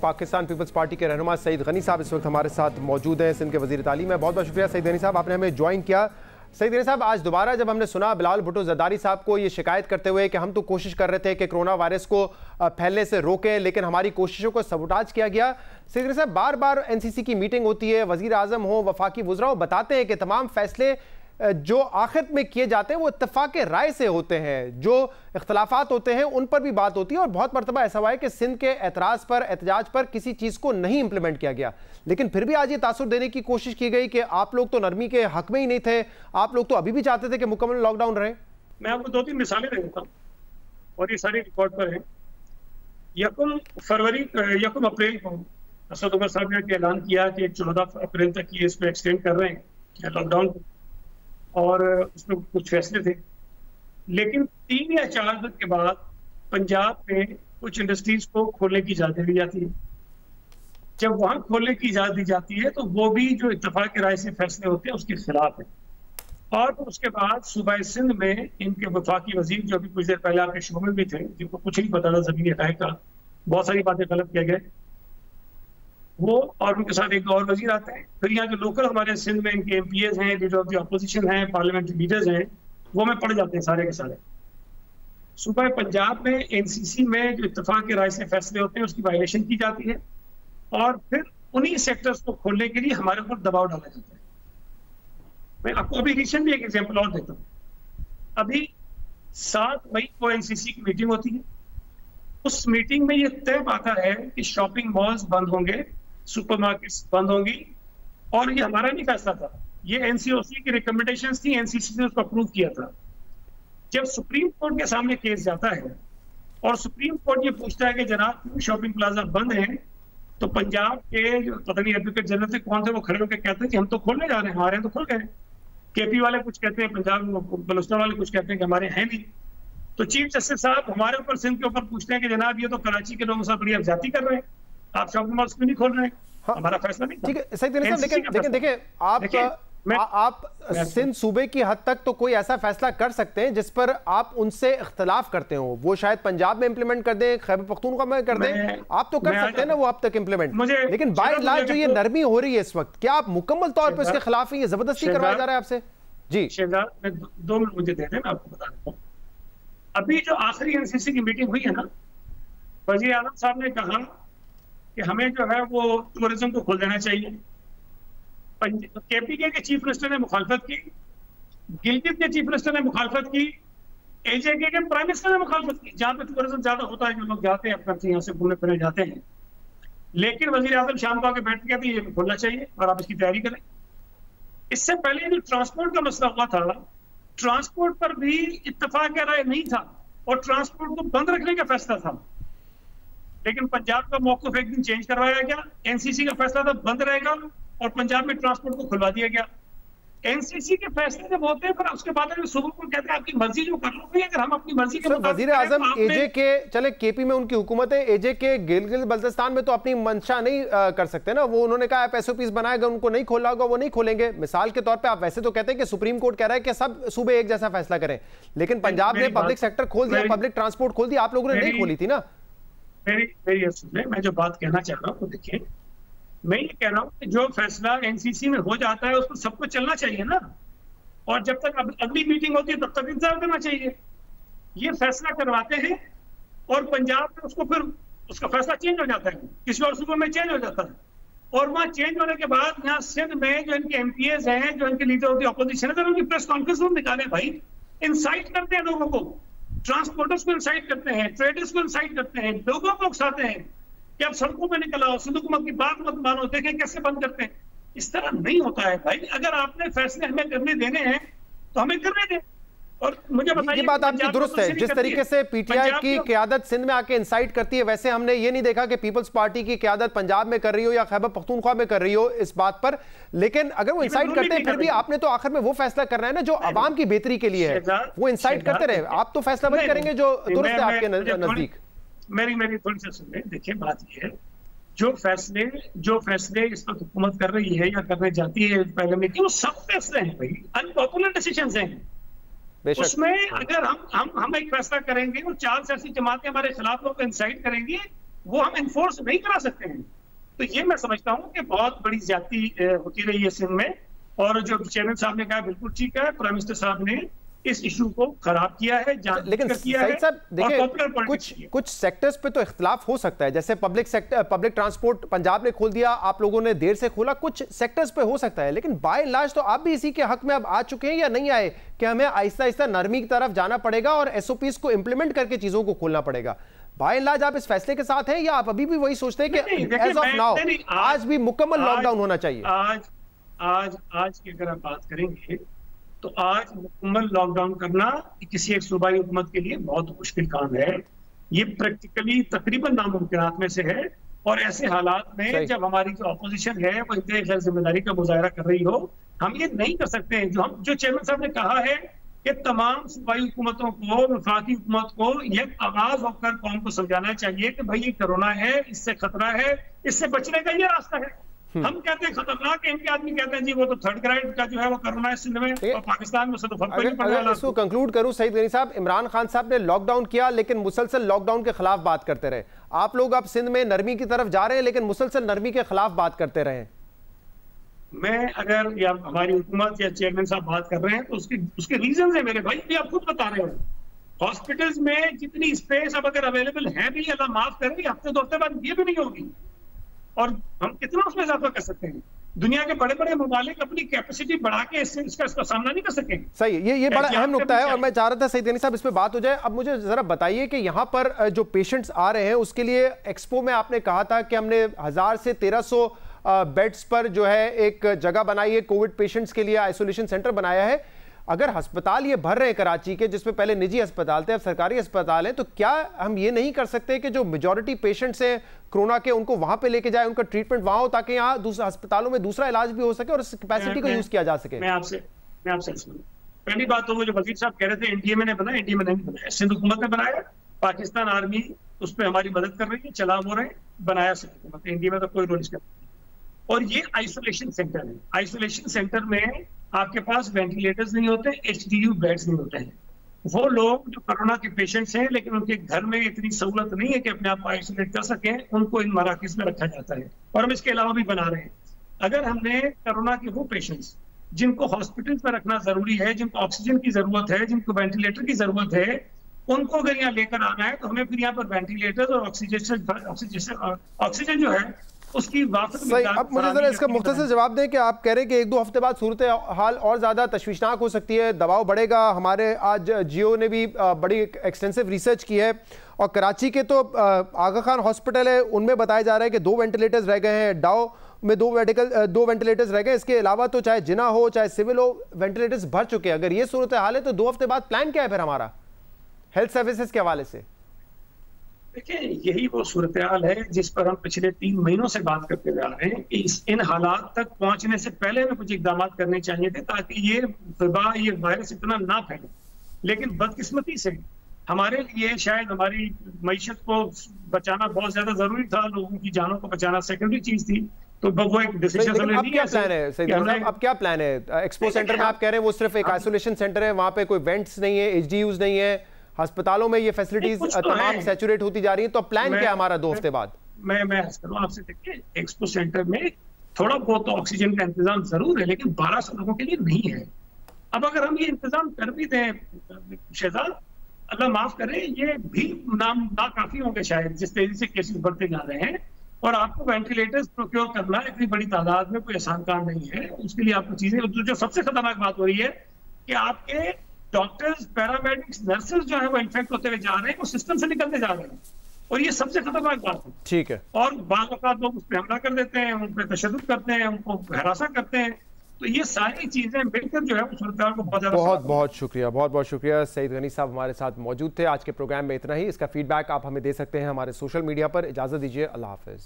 Pakistan peoples party के रहनुमा सईद गनी साहब इस वक्त हमारे साथ मौजूद हैं, सिंध के वज़ीर तालीम है। बहुत बहुत शुक्रिया सईद गनी साहब, आपने हमें ज्वाइन किया। सईद गनी साहब, आज दोबारा जब हमने सुना बिलावल भुट्टो जरदारी साहब को ये शिकायत करते हुए कि हम तो कोशिश कर रहे थे कि कोरोना वायरस को फैलने से रोकें, लेकिन हमारी कोशिशों को सबोटाज किया गया। सईद गनी साहब, बार बार एनसीसी की मीटिंग होती है, वज़ीर आज़म हो, वफाकी वुज़रा हो, बताते हैं कि तमाम फैसले जो आखिर में किए जाते हैं वो इत्तेफाक राय से होते हैं, जो इख्तलाफात होते हैं उन पर भी बात होती है। और बहुत मरतबा ऐसा हुआ है कि सिंध के एतराज़ पर, एहतजाज पर किसी चीज़ को नहीं इंप्लीमेंट किया गया, लेकिन फिर भी आज ये तासुर देने की कोशिश की गई कि आप लोग तो नरमी के हक में ही नहीं थे, आप लोग तो अभी भी चाहते थे कि मुकम्मल लॉकडाउन रहे। मैं आपको 2-3 मिसालें दे देता हूँ और ये सारी रिकॉर्ड पर है। 1 अप्रैल को असद उमर साहब ने ऐलान किया कि 14 अप्रैल तक ये इसको एक्सटेंड कर रहे हैं लॉकडाउन को, और उसमें कुछ फैसले थे। लेकिन 3 या 4 दिन के बाद पंजाब में कुछ इंडस्ट्रीज को खोलने की इजाजत दी जाती है। जब वहां खोलने की इजाजत दी जाती है तो वो भी जो इत्तेफाक राय से फैसले होते हैं उसके खिलाफ है। और उसके बाद सूबाई सिंध में इनके वफाकी वजीर, जो अभी कुछ देर पहले आपके शो में भी थे, जिनको कुछ नहीं पता था जमीनी हक़ाइक़ का, बहुत सारी बातें गलत किए गए, वो और उनके साथ एक और वजीर आते हैं। फिर यहाँ जो लोकल हमारे सिंध में इनके MPs हैं, जो अपोजिशन हैं, पार्लियामेंट्री लीडर्स हैं, वो में पड़ जाते हैं सारे के सारे। सूबा पंजाब में NCC में जो इत्तेफाक की राय से फैसले होते हैं उसकी वायलेशन की जाती है, और फिर उन्हीं सेक्टर्स को खोलने के लिए हमारे ऊपर दबाव डाला जाता है। मैं आपको अभी रिसेंटली एक एग्जाम्पल और देता हूँ। अभी 7 मई को NCC की मीटिंग होती है। उस मीटिंग में ये तय पाता है कि शॉपिंग मॉल्स बंद होंगे, सुपरमार्केट्स बंद होंगी, और ये हमारा नहीं फैसला था, ये NCOC की रिकमेंडेशंस थी, NCC ने उसको अप्रूव किया था। जब सुप्रीम कोर्ट के सामने केस जाता है और सुप्रीम कोर्ट ये पूछता है कि जनाब शॉपिंग प्लाजा बंद हैं, तो पंजाब के जो पता नहीं एडवोकेट जनरल थे कौन थे, वो खड़े होकर कहते हैं कि हम तो खोलने जा रहे हैं, हमारे यहाँ तो खुल गए। KP वाले कुछ कहते हैं, पंजाब बलूचिस्तान वाले कुछ कहते हैं कि हमारे हैं नहीं। तो चीफ जस्टिस साहब हमारे ऊपर, सिंध के ऊपर पूछते हैं कि जनाब ये तो कराची के लोगों से बड़ी अफजाती कर रहे हैं, आप शॉपिंग मॉल्स क्यों नहीं खोल रहे हैं? हाँ, हमारा फैसला नहीं था। ठीक है सही तरह से, लेकिन देखिए आप सिंध सूबे की हद तक तो कोई ऐसा फैसला कर सकते हैं जिस पर आप उनसे इख्तलाफ करते हो, वो शायद पंजाब में इंप्लीमेंट कर दें, खैबर पख्तूनख्वा में कर दें, आप तो कर सकते हैं ना वो अब तक इंप्लीमेंट। लेकिन बाय एंड लार्ज जो ये नरमी हो रही है इस वक्त, क्या आप मुकम्मल तौर पर इसके खिलाफ हैं? ये जबरदस्ती करवाया जा रहा है आपसे? जी शहजाद, 2 मिनट मुझे दे दें, मैं आपको बता देता हूँ। अभी जो आखिरी NCC की मीटिंग हुई है ना, वज़ीर आज़म साहब ने कहा कि हमें जो है वो टूरिज्म को खोल देना चाहिए। KPK के चीफ मिनिस्टर ने मुखालफत की, गिलगित के चीफ मिनिस्टर ने मुखालफत की, AJK के प्राइम मिनिस्टर ने मुखालफत की। जहाँ पे टूरिज्म ज्यादा होता है, जो लोग जाते हैं अपने यहाँ से घूमने फिरने जाते हैं, लेकिन वज़ीर आज़म शाम को आके बैठ के कहते हैं ये खोलना चाहिए और आप इसकी तैयारी करें। इससे पहले जो ट्रांसपोर्ट का मसला हुआ था, ट्रांसपोर्ट पर भी इत्तेफाक राय नहीं था और ट्रांसपोर्ट को बंद रखने का फैसला था। लेकिन पंजाब का मौक़िफ़ एक दिन चेंज करवाया गया। NCC का फैसला था बंद रहेगा और पंजाब में ट्रांसपोर्ट को खुलवा दिया गया। NCC के फैसले जब होते हैं, फिर उसके बाद सूबे को कहते हैं आपकी मर्जी जो कर लो भाई। अगर हम अपनी मर्जी के वज़ीर आज़म AJK, चले KP में उनकी हुकूमत है, AJK गिलगित बल्तिस्तान में तो अपनी मंशा नहीं कर सकते ना। वो उन्होंने कहा आप SOPs बनाएगा, उनको नहीं खोला होगा, वो नहीं खोलेंगे। मिसाल के तौर पर आप वैसे तो कहते हैं कि सुप्रीम कोर्ट कह रहा है कि सब सूबे एक जैसा फैसला करें, लेकिन पंजाब ने पब्लिक सेक्टर खोल दिया, पब्लिक ट्रांसपोर्ट खोल दिया, आप लोगों ने नहीं खोली थी ना। मेरी सुनिए, मैं जो बात कहना चाह रहा हूँ वो देखिए, मैं ये कह रहा हूँ कि जो फैसला NCC में हो जाता है उस पर सबको चलना चाहिए ना, और जब तक अगली मीटिंग होती है तब तक इंतजार करना चाहिए। ये फैसला करवाते हैं और पंजाब में उसको फिर उसका फैसला चेंज हो जाता है, किसी और सूबे में चेंज हो जाता है, और वहाँ चेंज होने के बाद यहाँ सिंध में जो इनके MPs हैं, जो इनके लीडर ऑफ द अपोजिशन है, उनकी प्रेस कॉन्फ्रेंस में निकाले भाई, इंसाइट करते हैं लोगों को, ट्रांसपोर्टर्स को इंसाइट करते हैं, ट्रेडर्स को इंसाइट करते हैं, लोगों को उकसाते हैं कि आप सड़कों में निकल आओ, सिंध हुकूमत की बात मत मानो, देखें कैसे बंद करते हैं। इस तरह नहीं होता है भाई। अगर आपने फैसले हमें करने देने हैं तो हमें करने दें। और मुझे बताइए, ये बात आपकी दुरुस्त है, जिस तरीके से PTI की क़यादत सिंध में आके इंसाइट करती है, वैसे हमने ये नहीं देखा कि पीपल्स पार्टी की क़यादत पंजाब में कर रही हो या खैबर पख्तूनख्वा में कर रही हो इस बात पर। लेकिन अगर वो इंसाइट करते हैं, फिर भी आपने तो आखिर में वो फैसला करना है ना जो आवाम की बेहतरी के लिए है। वो इंसाइट करते रहे, आप तो फैसला वही करेंगे जो दुरुस्त है आपके नजदीक। मेरी थोड़ी सी सुनिए, देखिए बात ये है, जो फैसले इस वक्त हुकूमत कर रही है या करने जाती है पहले में, वो सब फैसले हैं भाई, अनपॉपुलर डिसीजंस हैं। उसमें अगर हम एक फैसला करेंगे और 4 सियासी जमातें हमारे खिलाफ लोग इंसाइट करेंगी, वो हम इन्फोर्स नहीं करा सकते हैं। तो ये मैं समझता हूँ कि बहुत बड़ी ज्यादती होती रही है सिंध में, और जो चेयरमैन साहब ने कहा बिल्कुल ठीक है, प्राइम मिनिस्टर साहब ने इस इशू को खराब किया है, लेकिन सईद साहब देखिए कुछ सेक्टर्स पे तो इख्तिलाफ हो सकता है, जैसे पब्लिक ट्रांसपोर्ट पंजाब ने खोल दिया, आप लोगों ने देर से खोला, कुछ सेक्टर्स पे हो सकता है, लेकिन बाय एंड लार्ज तो आप भी इसी के हक में अब आ चुके हैं या नहीं आए कि हमें आहिस्ता आहिस्ता नरमी की तरफ जाना पड़ेगा और एसओपीज को इंप्लीमेंट करके चीजों को खोलना पड़ेगा। बाय एंड लार्ज आप इस फैसले के साथ हैं या आप अभी भी वही सोचते हैं कि एज ऑफ नाउ आज भी मुकम्मल लॉकडाउन होना चाहिए? आज की अगर आप बात करेंगे तो आज मुकम्मल लॉकडाउन करना किसी एक सूबाई हुकूमत के लिए बहुत मुश्किल काम है। ये प्रैक्टिकली तकरीबन नामुमकिनात में से है, और ऐसे हालात में जब हमारी जो अपोजिशन है वो इंतहाई गैर जिम्मेदारी का मुजाहरा कर रही हो, हम ये नहीं कर सकते हैं। जो चेयरमैन साहब ने कहा है कि तमाम सूबाई हुकूमतों को, वफाकी हुकूमत को यह आगाज होकर कौम को समझाना चाहिए कि भाई ये कोरोना है, इससे खतरा है, इससे बचने का ये रास्ता है। हम कहते हैं खतरनाक है, इनके आदमी कहते हैं जी वो तो थर्ड ग्रेड का जो है वो कोरोना है सिंध में, और पाकिस्तान में तो फर्क नहीं पड़ रहा। इसको कंक्लूड करूं सईद गनी साहब, इमरान खान साहब ने लॉकडाउन किया लेकिन मुसलसल लॉकडाउन के खिलाफ बात करते रहे। आप लोग अब सिंध में नरमी की तरफ जा रहे हैं लेकिन मुसलसल नरमी के खिलाफ बात करते रहे। मैं अगर या हमारी हुकूमत या चेयरमैन साहब बात कर रहे हैं तो उसके रीजन है मेरे भाई, भी आप खुद बता रहे हो। हॉस्पिटल्स में जितनी स्पेस अब अगर अवेलेबल है भी, अल्लाह माफ करे, हफ्ते 2 हफ्ते बाद ये भी नहीं होगी, और हम कितना उसमें इजाफा कर सकते हैं? दुनिया के बड़े बड़े ममालिक अपनी कैपेसिटी बढ़ा के इसका सामना नहीं कर सकेंगे। सही, ये बड़ा अहम नुकता है और मैं चाह रहा था सईद गनी साहब इस पे बात हो जाए। अब मुझे जरा बताइए कि यहाँ पर जो पेशेंट्स आ रहे हैं उसके लिए एक्सपो में आपने कहा था कि हमने 1000 से 1300 बेड्स पर जो है एक जगह बनाई है, कोविड पेशेंट्स के लिए आइसोलेशन सेंटर बनाया है। अगर अस्पताल ये भर रहे हैं कराची के, जिसमें पहले निजी अस्पताल थे अब सरकारी अस्पताल हैं, तो क्या हम ये नहीं कर सकते कि जो मेजॉरिटी पेशेंट्स हैं कोरोना के उनको वहां पे लेके जाए, उनका ट्रीटमेंट वहां हो, ताकि यहाँ दूसरे अस्पतालों में दूसरा इलाज भी हो सके और इस कैपेसिटी को यूज किया जा सके? मैं आपसे पहली बात तो वो जो वजीर साहब कह रहे थे एनडीए ने बनाया, एनडीए में नहीं बनाया, सिंध हुकूमत ने बनाया, पाकिस्तान आर्मी उस पर हमारी मदद कर रही है, चला वो रहे, बनाया सिंध हुकूमत, एनडीए में तो कोई रोल नहीं। और ये आइसोलेशन सेंटर है, आइसोलेशन सेंटर में आपके पास वेंटिलेटर्स नहीं होते, एचडीयू बेड्स नहीं होते हैं। वो लोग जो कोरोना के पेशेंट्स हैं लेकिन उनके घर में इतनी सहूलत नहीं है कि अपने आप को आइसोलेट कर सकें, उनको इन मराकज़ में रखा जाता है, और हम इसके अलावा भी बना रहे हैं। अगर हमने कोरोना के वो पेशेंट्स जिनको हॉस्पिटल्स में रखना जरूरी है, जिनको ऑक्सीजन की जरूरत है, जिनको वेंटिलेटर की जरूरत है, उनको अगर यहाँ लेकर आना है तो हमें फिर यहाँ पर वेंटिलेटर और ऑक्सीजन जो है उसकी सही। अब मुझे जरा इसका मुख्तसर जवाब दें कि आप कह रहे हैं कि 1-2 हफ्ते बाद सूरत हाल और ज़्यादा तशवीशनाक हो सकती है, दबाव बढ़ेगा। हमारे आज जियो ने भी बड़ी एक्सटेंसिव रिसर्च की है, और कराची के तो आगा खान हॉस्पिटल है, उनमें बताया जा रहा है कि 2 वेंटिलेटर्स रह गए हैं, डाओ में 2 वेंटिलेटर्स रह गए। इसके अलावा तो चाहे जिना हो चाहे सिविल हो, वेंटिलेटर्स भर चुके हैं। अगर ये सूरत हाल है तो 2 हफ्ते बाद प्लान क्या है फिर हमारा हेल्थ सर्विसेज के हवाले से? देखिए, यही वो सूरत हाल है जिस पर हम पिछले 3 महीनों से बात करते हुए आ रहे हैं कि इन हालात तक पहुंचने से पहले में कुछ इकदाम करने चाहिए थे ताकि ये वबा, ये वायरस इतना ना फैले। लेकिन बदकिस्मती से हमारे लिए शायद हमारी मईशत को बचाना बहुत ज्यादा जरूरी था, लोगों की जानों को बचाना सेकेंडरी चीज थी, तो वो एक डिसीजन हमने लिया। अब क्या प्लान है? एक्सपो सेंटर में आप कह रहे हैं वो सिर्फ एक आइसोलेशन सेंटर है, वहां पे कोई वेंट्स नहीं है, एचडीयूज नहीं है, अस्पतालों में ये फैसिलिटीज तमाम सैचुरेट होती जा रही है, तो प्लान क्या है हमारा 2 हफ्ते बाद? मैं आपसे, देखिए एक्सपो सेंटर में थोड़ा बहुत तो ऑक्सीजन का इंतजाम जरूर है, लेकिन 1200 लोगों के लिए नहीं है। अब अगर हम ये इंतजाम कर भी दें शहजाद, अल्लाह माफ करे, ये भी ना काफी होंगे शायद, जिस तेजी से केसेस बढ़ते जा रहे हैं। और आपको वेंटिलेटर्स प्रोक्योर करना इतनी बड़ी तादाद में कोई आसान काम नहीं है। उसके लिए आपको चीजें, जो सबसे खतरनाक बात हो रही है कि आपके डॉक्टर्स, पैरामेडिक्स, नर्सेज जो है वो इन्फेक्ट होते हुए जा रहे हैं, वो सिस्टम से निकलते जा रहे हैं, और ये सबसे खतरनाक बात है। ठीक है। और बाज़ औक़ात लोग उस पर हमला कर देते हैं, उन पर तशद्दुद करते हैं, उनको हरासा करते हैं, तो ये सारी चीजें मिलकर जो है वो सूरत को बहुत शुक्रिया, बहुत शुक्रिया। सईद गनी साहब हमारे साथ मौजूद थे। आज के प्रोग्राम में इतना ही। इसका फीडबैक आप हमें दे सकते हैं हमारे सोशल मीडिया पर। इजाजत दीजिए, अल्लाह हाफिज।